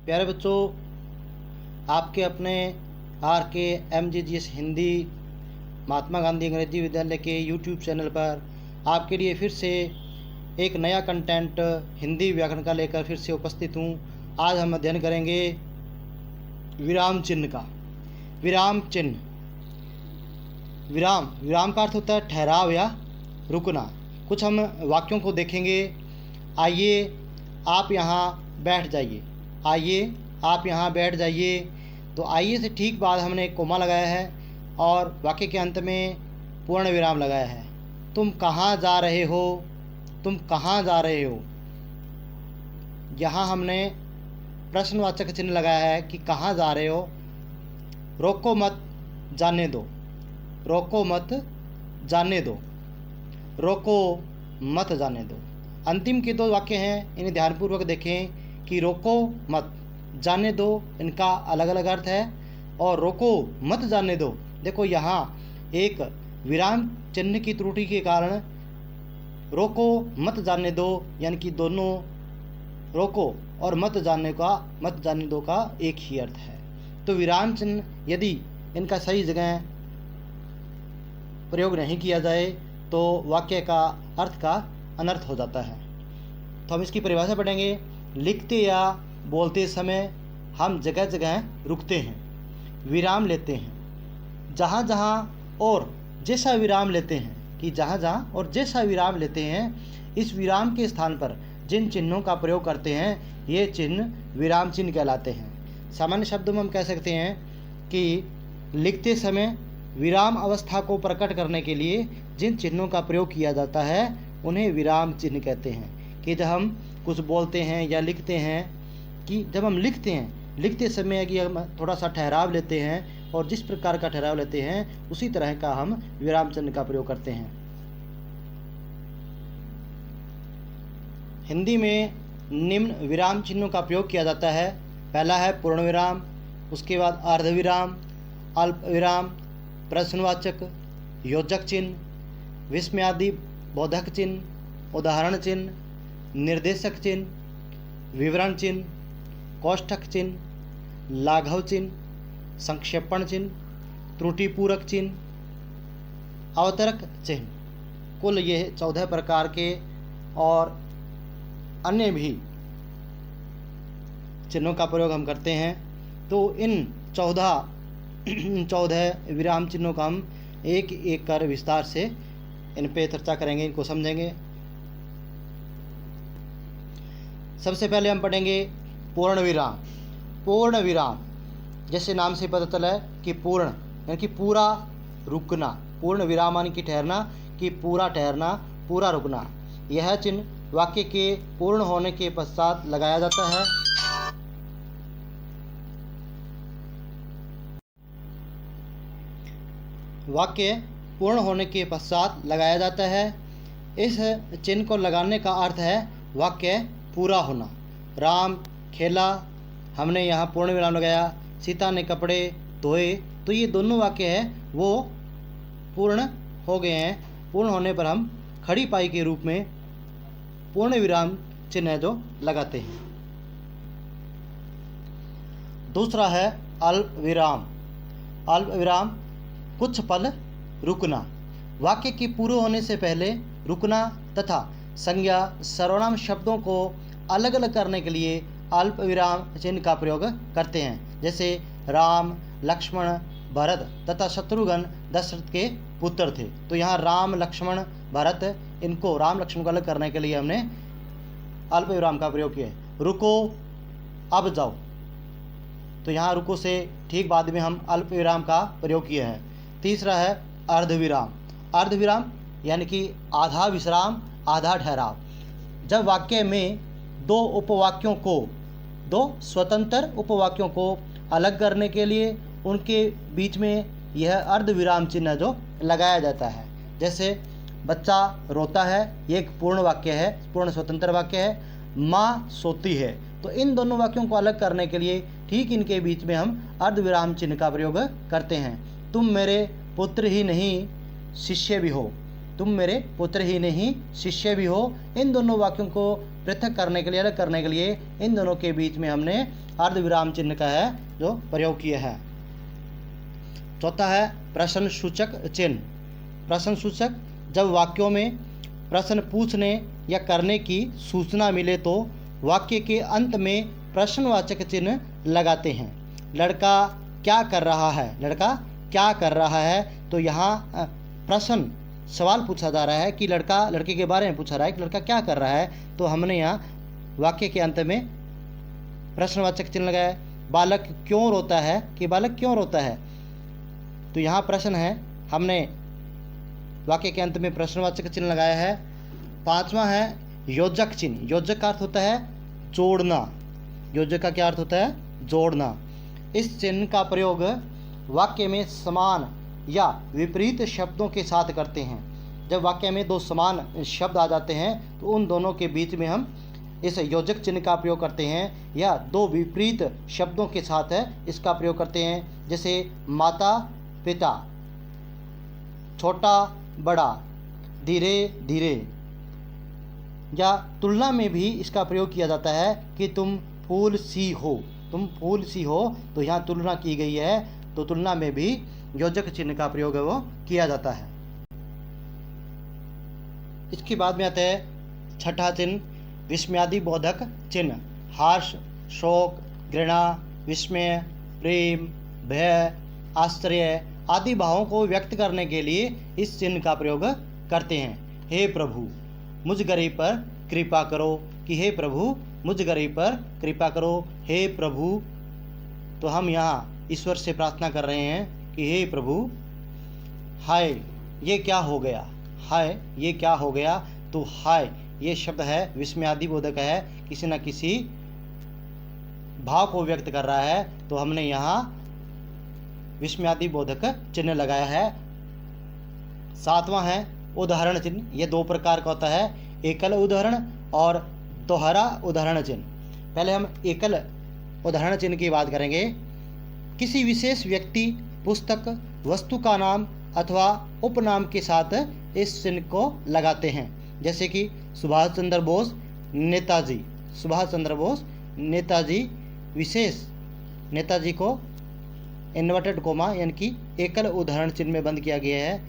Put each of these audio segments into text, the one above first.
प्यारे बच्चों, आपके अपने RK MGGS हिंदी महात्मा गांधी अंग्रेजी विद्यालय के YouTube चैनल पर आपके लिए फिर से एक नया कंटेंट हिंदी व्याकरण का लेकर फिर से उपस्थित हूँ। आज हम अध्ययन करेंगे विराम चिन्ह का। विराम चिन्ह, विराम का अर्थ होता है ठहराव या रुकना। कुछ हम वाक्यों को देखेंगे। आइए आप यहाँ बैठ जाइए। आइए आप यहाँ बैठ जाइए। तो आइए से ठीक बाद हमने एक कोमा लगाया है और वाक्य के अंत में पूर्ण विराम लगाया है। तुम कहाँ जा रहे हो? तुम कहाँ जा रहे हो? यहाँ हमने प्रश्नवाचक चिन्ह लगाया है कि कहाँ जा रहे हो। रोको मत, जाने दो। रोको मत, जाने दो। रोको मत, जाने दो। अंतिम के दो वाक्य हैं, इन्हें ध्यानपूर्वक देखें कि रोको मत, जाने दो, इनका अलग अलग अर्थ है। और रोको मत, जाने दो, देखो यहाँ एक विराम चिन्ह की त्रुटि के कारण रोको मत, जाने दो यानी कि दोनों रोको और मत जाने दो का एक ही अर्थ है। तो विराम चिन्ह यदि इनका सही जगह प्रयोग नहीं किया जाए तो वाक्य का अर्थ का अनर्थ हो जाता है। तो हम इसकी परिभाषा पढ़ेंगे। लिखते या बोलते समय हम जगह जगह रुकते हैं, विराम लेते हैं। जहाँ जहाँ और जैसा विराम लेते हैं कि जहाँ जहाँ और जैसा विराम लेते हैं, इस विराम के स्थान पर जिन चिन्हों का प्रयोग करते हैं ये चिन्ह विराम चिन्ह कहलाते हैं। सामान्य शब्दों में हम कह सकते हैं कि लिखते समय विराम अवस्था को प्रकट करने के लिए जिन चिन्हों का प्रयोग किया जाता है उन्हें विराम चिन्ह कहते हैं। कि जब हम कुछ बोलते हैं या लिखते हैं, कि जब हम लिखते हैं, लिखते समय कि हम थोड़ा सा ठहराव लेते हैं और जिस प्रकार का ठहराव लेते हैं उसी तरह का हम विराम चिन्ह का प्रयोग करते हैं। हिंदी में निम्न विराम चिन्हों का प्रयोग किया जाता है। पहला है पूर्ण विराम, उसके बाद अर्धविराम, अल्प विराम, प्रश्नवाचक, योजक चिन्ह, विस्मयादि बोधक चिन्ह, उदाहरण चिन्ह, निर्देशक चिन्ह, विवरण चिन्ह, कोष्ठक चिन्ह, लाघव चिन्ह, संक्षेपण चिन्ह, त्रुटिपूरक चिन्ह, अवतरक चिन्ह। कुल ये 14 प्रकार के और अन्य भी चिन्हों का प्रयोग हम करते हैं। तो इन 14 विराम चिन्हों का हम एक एक कर विस्तार से इन पे चर्चा करेंगे, इनको समझेंगे। सबसे पहले हम पढ़ेंगे पूर्ण विराम। पूर्ण विराम जैसे नाम से पता चला है कि पूर्ण यानी कि पूरा रुकना। पूर्ण विराम यानी कि ठहरना, कि पूरा ठहरना, पूरा रुकना। यह चिन्ह वाक्य के पूर्ण होने के पश्चात लगाया जाता है। वाक्य पूर्ण होने के पश्चात लगाया जाता है। इस चिन्ह को लगाने का अर्थ है वाक्य पूरा होना। राम खेला, हमने यहाँ पूर्ण विराम लगाया। सीता ने कपड़े धोए, तो ये दोनों वाक्य हैं वो पूर्ण हो गए हैं। पूर्ण होने पर हम खड़ी पाई के रूप में पूर्ण विराम चिन्ह जो लगाते हैं। दूसरा है अल्प विराम। अल्प विराम कुछ पल रुकना। वाक्य के पूरे होने से पहले रुकना तथा संज्ञा सर्वनाम शब्दों को अलग अलग करने के लिए अल्प विराम चिन्ह का प्रयोग करते हैं। जैसे राम, लक्ष्मण, भरत तथा शत्रुघ्न दशरथ के पुत्र थे। तो यहाँ राम, लक्ष्मण, भरत, इनको राम लक्ष्मण को अलग करने के लिए हमने अल्प विराम का प्रयोग किया है। रुको, अब जाओ, तो यहाँ रुको से ठीक बाद में हम अल्प विराम का प्रयोग किया है। तीसरा है अर्धविराम। अर्धविराम यानी कि आधा विश्राम, आधा ठहराव। जब वाक्य में दो स्वतंत्र उपवाक्यों को अलग करने के लिए उनके बीच में यह अर्धविराम चिन्ह जो लगाया जाता है। जैसे बच्चा रोता है, ये एक पूर्ण वाक्य है, पूर्ण स्वतंत्र वाक्य है। माँ सोती है, तो इन दोनों वाक्यों को अलग करने के लिए ठीक इनके बीच में हम अर्धविराम चिन्ह का प्रयोग करते हैं। तुम मेरे पुत्र ही नहीं शिष्य भी हो, तुम मेरे पुत्र ही नहीं शिष्य भी हो। इन दोनों वाक्यों को पृथक करने के लिए, अलग करने के लिए इन दोनों के बीच में हमने अर्धविराम चिन्ह का है जो प्रयोग किया है। चौथा है प्रश्न सूचक चिन्ह। प्रश्न सूचक, जब वाक्यों में प्रश्न पूछने या करने की सूचना मिले तो वाक्य के अंत में प्रश्नवाचक चिन्ह लगाते हैं। लड़का क्या कर रहा है, लड़का क्या कर रहा है, तो यहाँ प्रश्न सवाल पूछा जा रहा है कि लड़का, लड़के के बारे में पूछा रहा है कि लड़का क्या कर रहा है, तो हमने यहाँ वाक्य के अंत में प्रश्नवाचक चिन्ह लगाया। बालक क्यों रोता है, कि बालक क्यों रोता है, तो यहाँ प्रश्न है, हमने वाक्य के अंत में प्रश्नवाचक चिन्ह लगाया है। पांचवा है योजक चिन्ह। योजक का अर्थ होता है जोड़ना। योजक का क्या अर्थ होता है, जोड़ना। इस चिन्ह का प्रयोग वाक्य में समान या विपरीत शब्दों के साथ करते हैं। जब वाक्य में दो समान शब्द आ जाते हैं तो उन दोनों के बीच में हम इस योजक चिन्ह का प्रयोग करते हैं, या दो विपरीत शब्दों के साथ इसका प्रयोग करते हैं। जैसे माता पिता, छोटा बड़ा, धीरे धीरे, या तुलना में भी इसका प्रयोग किया जाता है कि तुम फूल सी हो, तुम फूल सी हो, तो यहाँ तुलना की गई है, तो तुलना में भी योजक चिन्ह का प्रयोग है वो किया जाता है। इसके बाद में आता है छठा चिन्ह विस्मयादि बोधक चिन्ह। हर्ष, शोक, घृणा, विस्मय, प्रेम, भय, आश्चर्य आदि भावों को व्यक्त करने के लिए इस चिन्ह का प्रयोग करते हैं। हे प्रभु मुझ गरीब पर कृपा करो, कि हे प्रभु मुझ गरीब पर कृपा करो। हे प्रभु, तो हम यहाँ ईश्वर से प्रार्थना कर रहे हैं कि हे प्रभु, हाय ये क्या हो गया, हाय ये क्या हो गया, तो हाय ये शब्द है विस्मयादि बोधक है, किसी न किसी भाव को व्यक्त कर रहा है, तो हमने यहाँ विस्मयादि बोधक चिन्ह लगाया है। सातवां है उदाहरण चिन्ह। ये दो प्रकार का होता है, एकल उदाहरण और दोहरा उदाहरण चिन्ह। पहले हम एकल उदाहरण चिन्ह की बात करेंगे। किसी विशेष व्यक्ति, पुस्तक, वस्तु का नाम अथवा उपनाम के साथ इस चिन्ह को लगाते हैं। जैसे कि सुभाष चंद्र बोस, नेताजी। सुभाष चंद्र बोस, नेताजी। विशेष नेताजी को इन्वर्टेड कोमा यानी कि एकल उदाहरण चिन्ह में बंद किया गया है,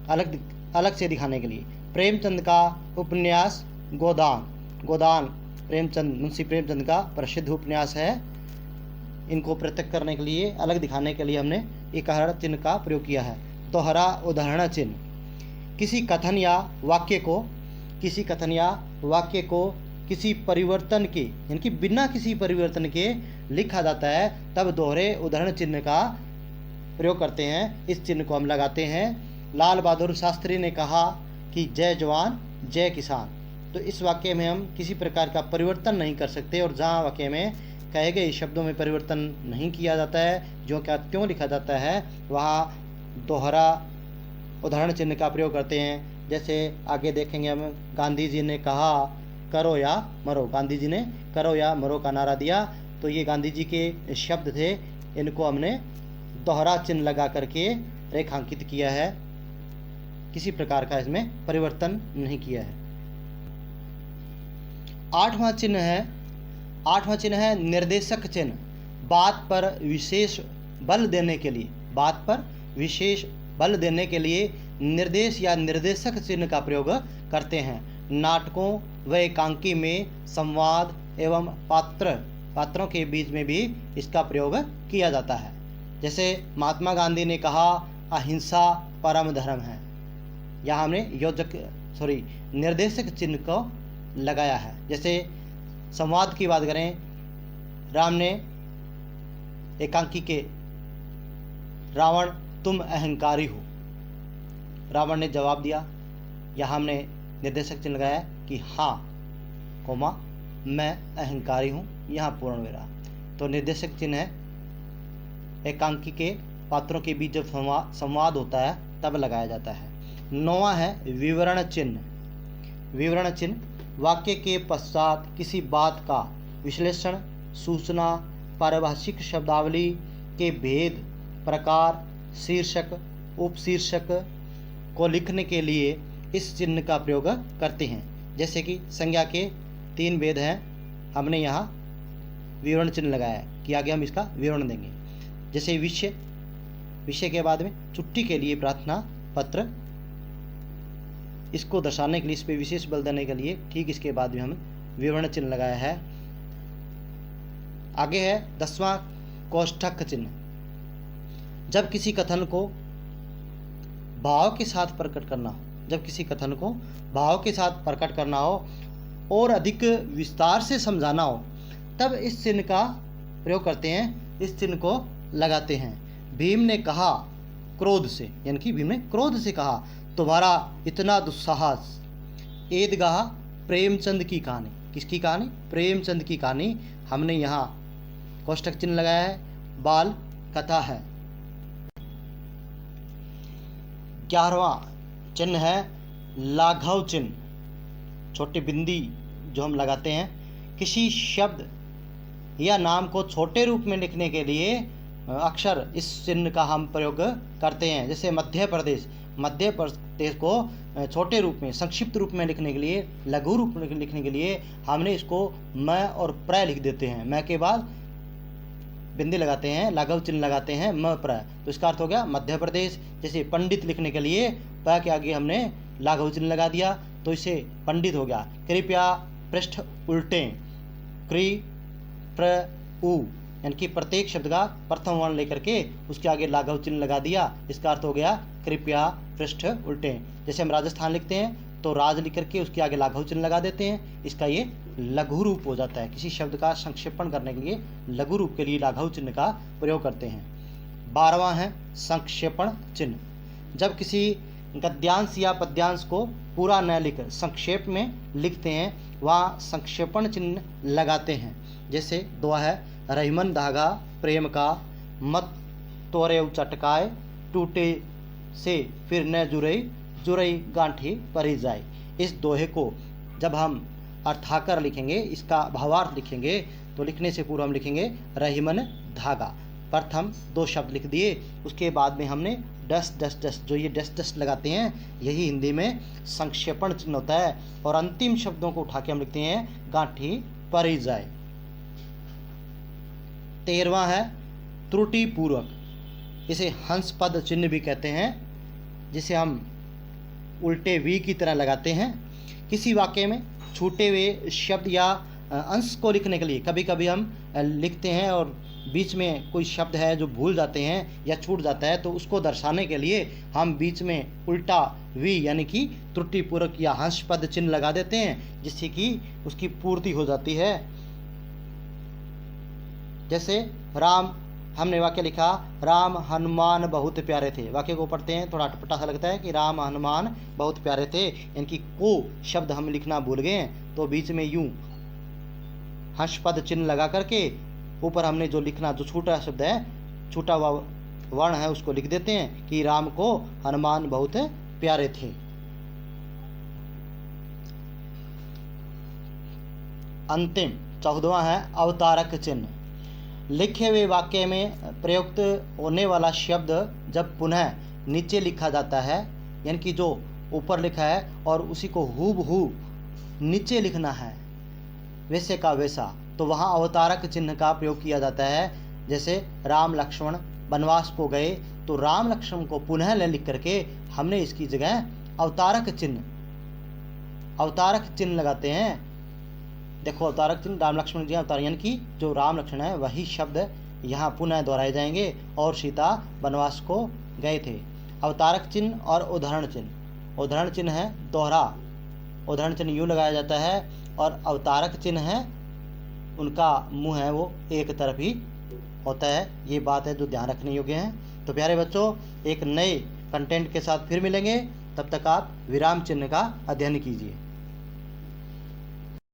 अलग से दिखाने के लिए। प्रेमचंद का उपन्यास गोदान। गोदान प्रेमचंद, मुंशी प्रेमचंद का प्रसिद्ध उपन्यास है। इनको पृथक करने के लिए, अलग दिखाने के लिए हमने एकहरण चिन्ह का प्रयोग किया है। दोहरा उदाहरण चिन्ह, किसी कथन या वाक्य को किसी परिवर्तन के यानी कि बिना किसी परिवर्तन के लिखा जाता है, तब दोहरे उदाहरण चिन्ह का प्रयोग करते हैं। इस चिन्ह को हम लगाते हैं। लाल बहादुर शास्त्री ने कहा कि जय जवान जय किसान। तो इस वाक्य में हम किसी प्रकार का परिवर्तन नहीं कर सकते, और जहाँ वाक्य में कहे गए शब्दों में परिवर्तन नहीं किया जाता है, जो क्या त्यों लिखा जाता है, वहाँ दोहरा उदाहरण चिन्ह का प्रयोग करते हैं। जैसे आगे देखेंगे हम, गांधी जी ने कहा करो या मरो। गांधी जी ने करो या मरो का नारा दिया, तो ये गांधी जी के शब्द थे, इनको हमने दोहरा चिन्ह लगा करके रेखांकित किया है, किसी प्रकार का इसमें परिवर्तन नहीं किया है। आठवां चिन्ह है निर्देशक चिन्ह। बात पर विशेष बल देने के लिए निर्देश या निर्देशक चिन्ह का प्रयोग करते हैं। नाटकों व एकांकी में संवाद एवं पात्रों के बीच में भी इसका प्रयोग किया जाता है। जैसे महात्मा गांधी ने कहा अहिंसा परम धर्म है, यहाँ हमने निर्देशक चिन्ह को लगाया है। जैसे संवाद की बात करें, राम ने एकांकी के रावण तुम अहंकारी हो, रावण ने जवाब दिया, यहाँ हमने निर्देशक चिन्ह लगाया कि हाँ कोमा मैं अहंकारी हूँ, यहाँ पूर्ण विराम। तो निर्देशक चिन्ह है एकांकी के पात्रों के बीच जब संवाद होता है तब लगाया जाता है। 9वां है विवरण चिन्ह। वाक्य के पश्चात किसी बात का विश्लेषण, सूचना, पारिभाषिक शब्दावली के भेद, प्रकार, शीर्षक, उपशीर्षक, को लिखने के लिए इस चिन्ह का प्रयोग करते हैं। जैसे कि संज्ञा के 3 भेद हैं, हमने यहाँ विवरण चिन्ह लगाया है कि आगे हम इसका विवरण देंगे। जैसे विषय के बाद में छुट्टी के लिए प्रार्थना पत्र, इसको दर्शाने के लिए, इस पर विशेष बल देने के लिए ठीक इसके बाद में हम विवरण चिन्ह लगाया है। आगे है 10वां कोष्ठक चिन्ह। जब किसी कथन को भाव के साथ प्रकट करना हो, जब किसी कथन को भाव के साथ प्रकट करना हो और अधिक विस्तार से समझाना हो, तब इस चिन्ह का प्रयोग करते हैं, इस चिन्ह को लगाते हैं। भीम ने कहा क्रोध से, यानी कि भीम ने क्रोध से कहा, तुम्हारा इतना दुस्साहस। ईदगाह प्रेमचंद की कहानी, किसकी कहानी? प्रेमचंद की कहानी। हमने यहाँ कोष्ठक चिन्ह लगाया है। बाल कथा है। 11वां चिन्ह है लाघव चिन्ह, छोटी बिंदी जो हम लगाते हैं। किसी शब्द या नाम को छोटे रूप में लिखने के लिए अक्षर इस चिन्ह का हम प्रयोग करते हैं। जैसे मध्य प्रदेश, मध्य प्रदेश को छोटे रूप में, संक्षिप्त रूप में लिखने के लिए, लघु रूप में लिखने के लिए हमने इसको म और प्र लिख देते हैं। म के बाद बिंदी लगाते हैं, लाघव चिन्ह लगाते हैं, म प्र, तो इसका अर्थ हो गया मध्य प्रदेश। जैसे पंडित लिखने के लिए प के आगे हमने लाघव चिन्ह लगा दिया, तो इसे पंडित हो गया। कृपया पृष्ठ उल्टें, क्री प्र उ, यानी कि प्रत्येक शब्द का प्रथम वर्ण लेकर के उसके आगे लाघव चिन्ह लगा दिया, इसका अर्थ हो गया कृपया पृष्ठ उल्टें। जैसे हम राजस्थान लिखते हैं तो राज लिख करके उसके आगे लाघव चिन्ह लगा देते हैं, इसका ये लघु रूप हो जाता है। किसी शब्द का संक्षेपण करने के लिए लघु रूप के लिए लाघव चिन्ह का प्रयोग करते हैं। 12वां है संक्षेपण चिन्ह। जब किसी गद्यांश या पद्यांश को पूरा न लिख संक्षेप में लिखते हैं, वहाँ संक्षेपण चिन्ह लगाते हैं। जैसे दुआ है, रहीमन धागा प्रेम का, मत तोरे चटकाए, टूटे से फिर न जुरई, जुरई गांठी परी जाए। इस दोहे को जब हम अर्थाकर लिखेंगे, इसका भावार्थ लिखेंगे, तो लिखने से पूर्व हम लिखेंगे रहीमन धागा। प्रथम 2 शब्द लिख दिए, उसके बाद में हमने डस डस डस, जो ये डस डस लगाते हैं, यही हिंदी में संक्षेपण चिन्ह होता है। और अंतिम शब्दों को उठा के हम लिखते हैं गांठी परी जाए। 13वां है त्रुटि पूर्वक, इसे हंस पद चिन्ह भी कहते हैं, जिसे हम उल्टे वी की तरह लगाते हैं। किसी वाक्य में छूटे हुए शब्द या अंश को लिखने के लिए कभी कभी हम लिखते हैं और बीच में कोई शब्द है जो भूल जाते हैं या छूट जाता है, तो उसको दर्शाने के लिए हम बीच में उल्टा वी यानी कि त्रुटि पूर्वक या हंस पद चिन्ह लगा देते हैं, जिससे कि उसकी पूर्ति हो जाती है। जैसे राम, हमने वाक्य लिखा राम हनुमान बहुत प्यारे थे। वाक्य को पढ़ते हैं थोड़ा अटपटा सा लगता है कि राम हनुमान बहुत प्यारे थे, इनकी को शब्द हम लिखना भूल गए हैं, तो बीच में यूं हंस पद चिन्ह लगा करके ऊपर हमने जो लिखना, जो छूटा शब्द है, छूटा हुआ वर्ण है, उसको लिख देते हैं कि राम को हनुमान बहुत प्यारे थे। अंतिम 14वां है अवतारक चिन्ह। लिखे हुए वाक्य में प्रयुक्त होने वाला शब्द जब पुनः नीचे लिखा जाता है, यानी कि जो ऊपर लिखा है और उसी को हूबहू नीचे लिखना है वैसे का वैसा, तो वहाँ अवतारक चिन्ह का प्रयोग किया जाता है। जैसे राम लक्ष्मण वनवास को गए, तो राम लक्ष्मण को पुनः ले लिख करके हमने इसकी जगह अवतारक चिन्ह लगाते हैं। देखो अवतारक चिन्ह, राम लक्ष्मण जी अवतार, यानी कि जो राम लक्ष्मण है वही शब्द यहाँ पुनः दोहराए जाएंगे और सीता वनवास को गए थे। अवतारक चिन्ह और उदाहरण चिन्ह। उदाहरण चिन्ह है दोहरा, उदाहरण चिन्ह यूँ लगाया जाता है, और अवतारक चिन्ह है उनका मुंह है वो एक तरफ ही होता है। ये बात है जो ध्यान रखने योग्य है। तो प्यारे बच्चों, एक नए कंटेंट के साथ फिर मिलेंगे, तब तक आप विराम चिन्ह का अध्ययन कीजिए।